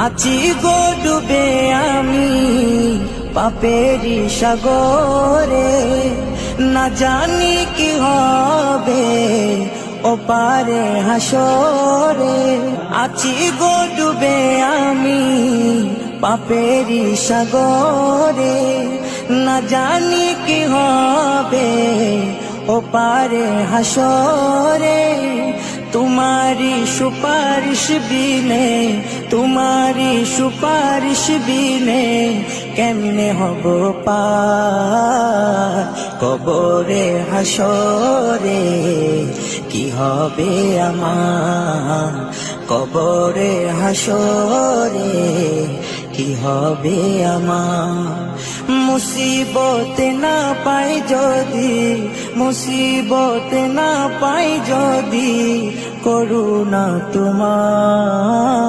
আছি গো ডুবে আমি পাপেরি সাগরে, না জানি কি হবে ও পারে হাসরে। আছি গো ডুবে আমি পাপেরি সাগরে, না জানি কি হবে ও পারে হাসরে। तुम्हारी सुपारिश बिने, तुम्हारी सुपारिश बिने केमने हब पार कबरे हासरे की हबे आमार कबरे हासरे की हबे आमार। मुसीबत ना पाई जदि, मुसीबत ना पाई जदि करुणा तुम्हार